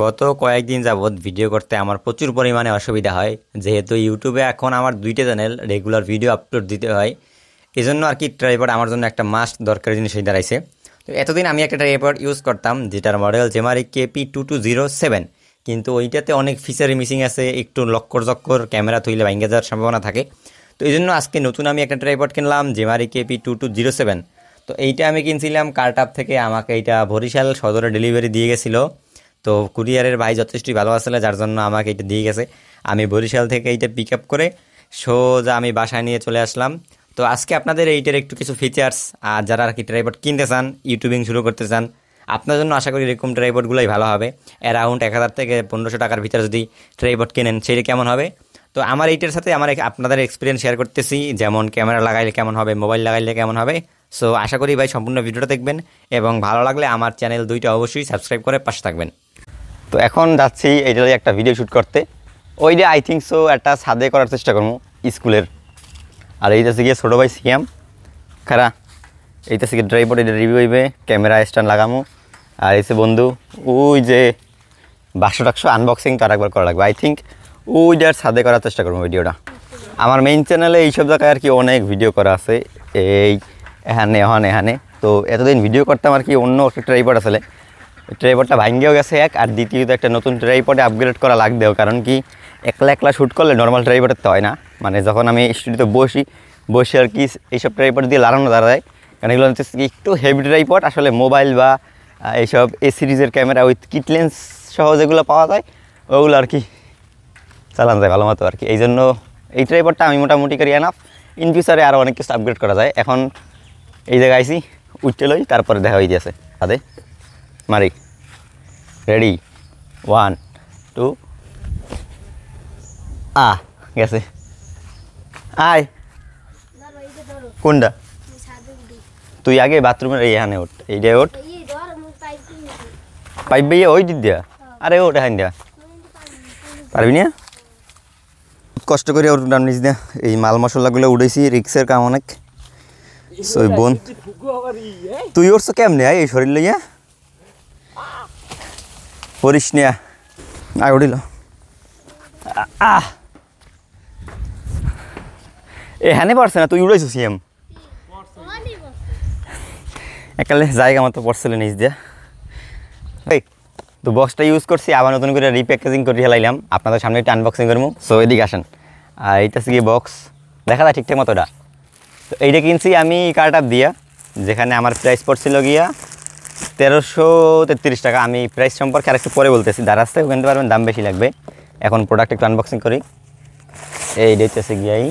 গত কয়েকদিন যাবৎ ভিডিও করতে আমার প্রচুর পরিমাণে অসুবিধা হয়, যেহেতু ইউটিউবে এখন আমার 2টা চ্যানেল রেগুলার ভিডিও আপলোড দিতে হয়। এজন্য আর কি ট্রাইপড আমার জন্য একটা মাস্ট দরকারি জিনিস হয়ে দাঁড়াইছে। তো এতদিন আমি একটা ট্রাইপড ইউজ করতাম যেটার মডেল জেমারি KP2207, কিন্তু ওইটাতে অনেক ফিচারে মিসিং আছে, একটু লক্কর চক্কর ক্যামেরা থইলে ভাঙ্গে যাওয়ার সম্ভাবনা থাকে। তো এই জন্য আজকে নতুন আমি একটা ট্রাইপড কিনলাম জেমারি KP2207। তো এইটা আমি কিনছিলাম কার্টআপ থেকে, আমাকে এইটা বরিশাল সদরে ডেলিভারি দিয়ে গেছিলো। তো কুরিয়ারের ভাই যথেষ্টই ভালো আসলে, যার জন্য আমাকে এটা দিয়ে গেছে। আমি বরিশাল থেকে এইটা পিক আপ করে সোজা আমি বাসায় নিয়ে চলে আসলাম। তো আজকে আপনাদের এইটার একটু কিছু ফিচার্স, আর যারা আর কি ট্রাইপড কিনতে চান, ইউটিউবিং শুরু করতে চান, আপনার জন্য আশা করি এরকম ট্রাইপডগুলোই ভালো হবে। অ্যারাউন্ড 1000 থেকে 1500 টাকার ভিতরে যদি ট্রাইপড কেনেন সেটা কেমন হবে। তো আমার এইটার সাথে আপনাদের এক্সপিরিয়েন্স শেয়ার করতেছি, যেমন ক্যামেরা লাগাইলে কেমন হবে, মোবাইল লাগাইলে কেমন হবে। সো আশা করি ভাই সম্পূর্ণ ভিডিওটা দেখবেন, এবং ভালো লাগলে আমার চ্যানেল 2টা অবশ্যই সাবস্ক্রাইব করে পাশে থাকবেন। তো এখন যাচ্ছি এইটার একটা ভিডিও শ্যুট করতে। ওইটা আই থিঙ্ক সো একটা ছাদে করার চেষ্টা করবো স্কুলের। আর এইটা গিয়ে ছোটো ভাই সিএম খারা, এইটা থেকে ড্রাইভার, এটা রিভিউ হইবে, ক্যামেরা স্ট্যান্ড লাগামো। আর এসে বন্ধু ওই যে 500 আনবক্সিং তো আরেকবার করা লাগবে। আই থিঙ্ক ওইটার ছাদে করার চেষ্টা করবো ভিডিওটা। আমার মেইন চ্যানেলে এইসব জায়গায় আর কি অনেক ভিডিও করা আছে, এই এখানে। তো এতদিন ভিডিও করতাম আর কি অন্য একটা ট্রাইপড আসলে, ট্রাইপডটা ভাঙ্গেও গেছে এক, আর দ্বিতীয়ত একটা নতুন ট্রাইপডে আপগ্রেড করা লাগবেও, কারণ কি একলা শ্যুট করলে নর্মাল ট্রাইপডের তো হয় না। মানে যখন আমি স্টুডিওতে বসে আর কি এইসব ট্রাইপড দিয়ে লাগানো দাঁড়ায়, কারণ এগুলো হচ্ছে একটু হেভি ট্রাইপড আসলে। মোবাইল বা এইসব সিরিজের ক্যামেরা উইথ কিট লেন্স সহ যেগুলো পাওয়া যায় ওগুলো আর কি চালানো যায় ভালো মতো আর কি। এই জন্য এই ট্রাইপডটা আমি মোটামুটি করি এনাফ। ইন ফিউচারে আরও অনেক কিছু আপগ্রেড করা যায়। এখন এই জায়গায় আইসি, উঠতে লই, তারপরে দেখা হয়ে গেছে তাদের মারি। রেডি, 1 2 গেছে। আয় কোনটা? তুই আগে বাথরুমের এইখানে ওঠ, এইটাই ওঠ, পাইপ বাইয়ে ওই দিক দিয়া। আরে ওঠ এখান দিয়া, পারবি না? কষ্ট করে ওর নিচ দিয়া এই মাল মশলাগুলো উঠেছি, রিক্সের কাম অনেক। সই বোন তুই ওরছ কেমনে এই শরীর লইয়া পরিস নিয়া আয় উঠিল। এখানে পারছে না, তুই উড়াইছো সিএম একালে জায়গা মতো পড়ছিল নিচ দিয়া। তো বক্সটা ইউজ করছি, আবার নতুন করে রিপ্যাকেজিং করে হেলাইলাম, আপনাদের সামনে একটা আনবক্সিং করবো। সো এদিকে আসেন। আর এইটা গিয়ে বক্স দেখা যায় ঠিকঠাক মতোটা। তো এইটা কিনছি আমি কার্টআপ দিয়া, যেখানে আমার প্রাইস পড়ছিল গিয়া 1333 টাকা। আমি প্রাইস সম্পর্কে আরেকটু পরে বলতেছি, দাঁড়াচ্ছে কিনতে পারবেন, দাম বেশি লাগবে। এখন প্রোডাক্ট একটু আনবক্সিং করি। এই দেখতেছে গিয়াই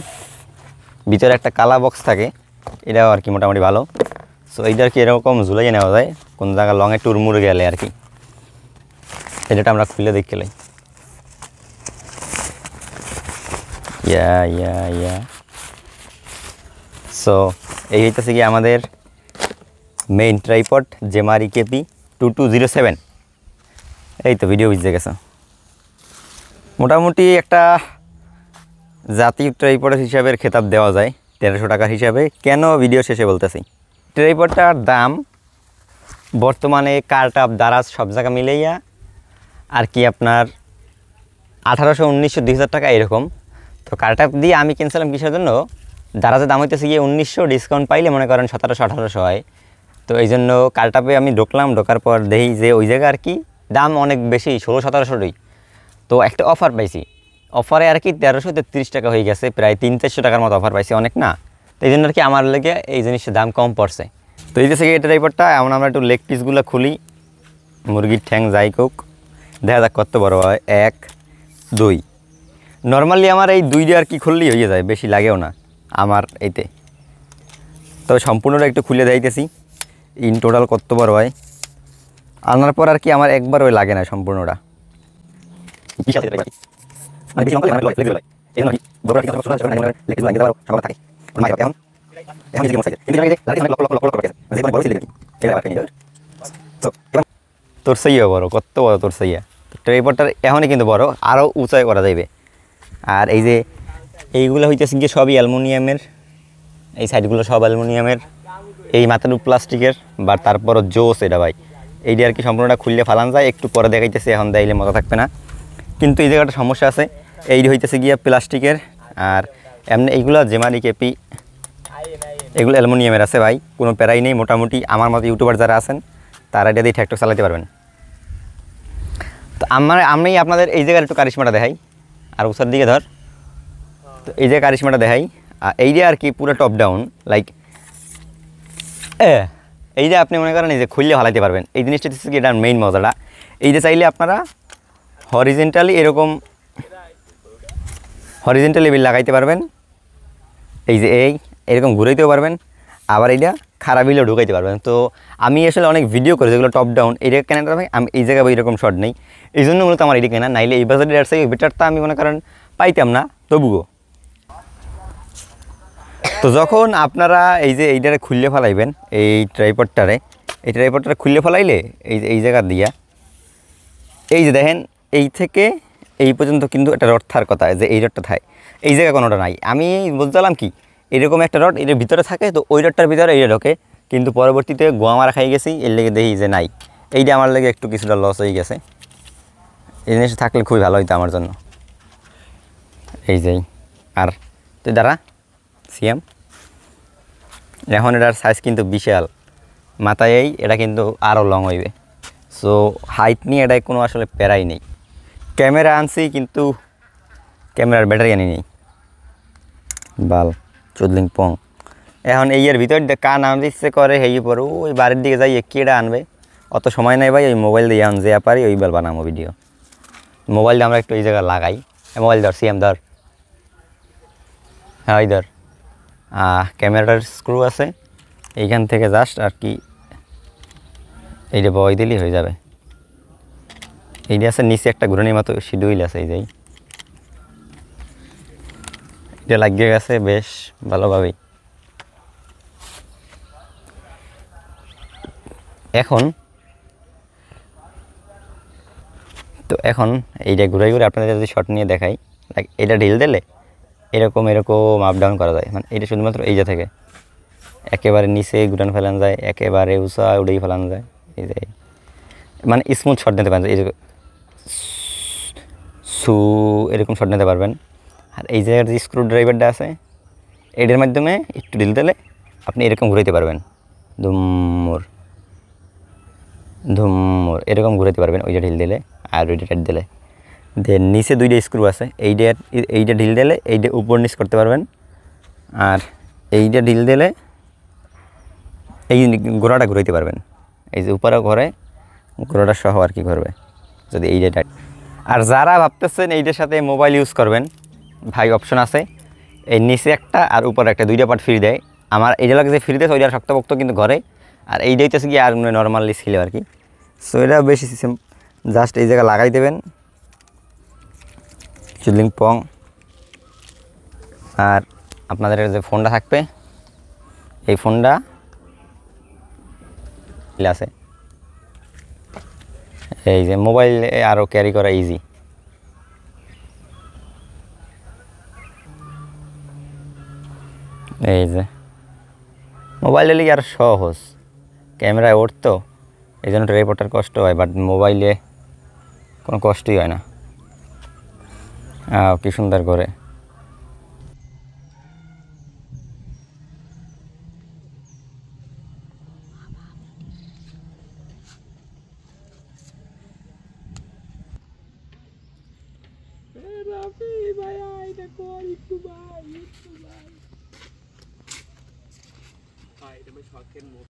ভিতরে একটা কালা বক্স থাকে, এটাও আর কি মোটামুটি ভালো। সো এইটা আর কি এরকম ঝুলাইয়ে নেওয়া যায় কোন জায়গায় লংয়ে ট্যুর মুড়ে গেলে আর কি। এটা আমরা খুলে দেখলে ইয়া সো এই হইতেছে কি আমাদের মেইন ট্রাইপড জেমারি KP2207। এই তো ভিডিও বুঝতে গেছে। মোটামুটি একটা জাতীয় ট্রাইপড হিসাবের খেতাব দেওয়া যায় 1300 টাকার হিসাবে। কেন ভিডিও শেষে বলতেছি, ট্রাইপডটার দাম বর্তমানে কার্টআপ দারাজ সব জায়গা মিলাইয়া আর কি আপনার 1800, 1900, 2000 টাকা এরকম। তো কার্টআপ দিয়ে আমি কিনছিলাম কিসের জন্য, দারাজের দাম হইতেছে গিয়ে 1900, ডিসকাউন্ট পাইলে মনে করেন 1700, 1800 হয়। তো এই জন্য কার্টআপে আমি ঢুকার পর দেখি যে ওই জায়গায় আর কি দাম অনেক বেশি, 1600-1700। তো একটা অফার পাইছি, অফারে আর কি 1333 টাকা হয়ে গেছে, প্রায় 300-400 টাকার মতো অফার পাইছি, অনেক না। তো এই জন্য আর কি আমার লেগে এই জিনিসটার দাম কম পড়ছে। তো এই যে এটা ট্রাইপডটা এমন, আমরা একটু লেগ পিসগুলো খুলি, মুরগির ঠ্যাং যাই কোক, দেখা যাক কত বড় হয়। 1 2 নর্মালি আমার এই 2টা আর কি খুললেই হয়ে যায়, বেশি লাগেও না আমার এইতে। তবে সম্পূর্ণটা একটু খুলে দেখাইতেছি ইন টোটাল কত বড় হয়। আনার পর আর কি আমার একবার ওই লাগে না সম্পূর্ণটা। তোর সাইয়া বড়, কত বড় তোর সাইয়া। ট্রাইপডটার এখনই কিন্তু বড়, আরও উঁচাই করা যাবে। আর এই যে এইগুলো হইতেছে গিয়ে সবই অ্যালুমিনিয়ামের, এই সাইডগুলো সব অ্যালুমিনিয়ামের, এই মাথার প্লাস্টিকের, বা তারপরও জোস এটা ভাই এইটা আর কি সম্পূর্ণটা খুললে ফালান যায়, একটু পরে দেখাইতেছে, এখন দেখাইলে মজা থাকবে না। কিন্তু এই জায়গাটা সমস্যা আছে, এই হইতেছে গিয়া প্লাস্টিকের, আর এমনি এইগুলো জেমারি কেপি এগুলো অ্যালুমিনিয়ামের আছে ভাই, কোনো প্যারাই নেই। মোটামুটি আমার মতো ইউটিউবার যারা আছেন তারা এটা দিয়ে ট্র্যাক্টর চালাতে পারবেন। তো আমি আপনাদের এই জায়গার একটু কারিশমাটা দেখাই, আর উসার দিকে ধর। তো এই যে কারিশমাটা দেখাই, এই যে আর কি পুরো টপ ডাউন, লাইক এই যে আপনি মনে করেন এই যে খুললে ফালাইতে পারবেন, এই জিনিসটা হচ্ছে কি এটার মেইন মজাটা। এই যে চাইলে আপনারা হরিজেন্টালি বিল লাগাইতে পারবেন, এই যে এরকম ঘুরাইতেও পারবেন, আবার এইটা খারাপ বিলেও ঢুকাইতে পারবেন। তো আমি আসলে অনেক ভিডিও করি যেগুলো টপ ডাউন, এইটা কেনাটা ভাই আমি এই জায়গায় এরকম শর্ট নেই, এই জন্য মূলত আমার এটা কেনা, নাইলে এই বাজারের আসছে এই বেটারটা আমি মনে করেন পাইতাম না তবুও। তো যখন আপনারা এই যে এইটারে খুললে ফেলাইবেন, এই ট্রাইপডটারে খুললে ফেলাইলে এই জায়গা দিয়া এই যে দেখেন এই থেকে এই পর্যন্ত কিন্তু একটা রড থাকার কথা, যে এই রডটা থাকে, এই জায়গায় কোনোটা নাই। আমি বুঝলাম কি এরকম একটা রড এর ভিতরে থাকে, তো ওই রডটার ভিতরে এইটা ঢোকে, কিন্তু পরবর্তীতে গোয়া মারা খাই গেছি, এর লেগে দেখি যে নাই। এইটা আমার লেগে একটু কিছুটা লস হয়ে গেছে, এই জিনিসটা থাকলে খুবই ভালো হইতো আমার জন্য। এই যেই আর তুই দাঁড়া সিএম, এখন এটার সাইজ কিন্তু বিশাল, মাথায় এটা কিন্তু আরও লং হইবে। সো হাইট নিয়ে এটাই কোনো আসলে প্যারাই নেই। ক্যামেরা আনছি কিন্তু ক্যামেরার ব্যাটারি আনি নেই, বাল চুদলিং পং। এখন এর ভিতর কান আনতে ইচ্ছে করে, হেই পরে ওই বাড়ির দিকে যাই কেটা আনবে, অত সময় নাই ভাই, ওই মোবাইল দিয়ে আন যে পারি ওই বেল বানাবো ভিডিও। মোবাইলটা আমরা একটু এই জায়গায় লাগাই, মোবাইল ধর সিএম ধর, হ্যাঁ ওই ধর। ক্যামেরাটার স্ক্রু আছে এইখান থেকে জাস্ট আর কি এইটা বয় দিলেই হয়ে যাবে। এইটা আছে নিচে একটা ঘুরানির মতো শিডিউল আছে, এই যাই এটা লাগিয়ে গেছে বেশ ভালোভাবেই। এখন এইটা ঘুরাই ঘুরে আপনাদের যদি শর্ট নিয়ে দেখাই, লাইক এটা ঢিল দিলে এরকম আপ ডাউন করা যায়, মানে এটা শুধুমাত্র এইটা থেকে একেবারে নিচে ঘুরান ফেলানো যায়, একেবারে উঁচা উড়েই ফেলানো যায়, এই যে মানে স্মুথ শট নিতে পারেন, এই যে এরকম শট নিতে পারবেন। আর এই জায়গার যে স্ক্রু ড্রাইভারটা আছে এটার মাধ্যমে একটু ঢিল দিলে আপনি এরকম ঘুরাইতে পারবেন, ধুম্মুর এরকম ঘুরাইতে পারবেন ওইটা ঢিল দিলে, আর ওইটা টাইট দিলে। দেন নিচে দুইটা স্ক্রু আছে, এইটা ঢিল দিলে এইটা উপর নিচ করতে পারবেন, আর এইটা ঢিল দিলে এই গোড়াটা ঘুরাইতে পারবেন, এই যে উপরে ঘরে গোড়াটা সহ আর কি ঘুরবে যদি এইটা টাইট। আর যারা ভাবতেছেন এইটার সাথে মোবাইল ইউজ করবেন, ভাই অপশন আছে, এই নিচে একটা আর উপরে একটা, দুইটা পার্ট ফ্রি দেয়। আমার এইটা লাগে যে ফ্রি দেয় ওইটা শক্তপোক্ত কিন্তু ঘরে, আর এইটা হইতেছে কি আর নর্মালি ছিল আর কি। সো এটা বেশি সিস্টেম, জাস্ট এই জায়গা লাগাই দেবেন চুদলিং পং। আর আপনাদের যে ফোনটা থাকবে এই ফোনটা আছে, এই যে মোবাইল আরও ক্যারি করা ইজি। এই যে মোবাইলে লিগে আর সহজ, ক্যামেরায় উঠতো এই জন্য ট্রাইপডটার কষ্ট হয়, বাট মোবাইলে কোনো কষ্টই হয় না। কি সুন্দর করে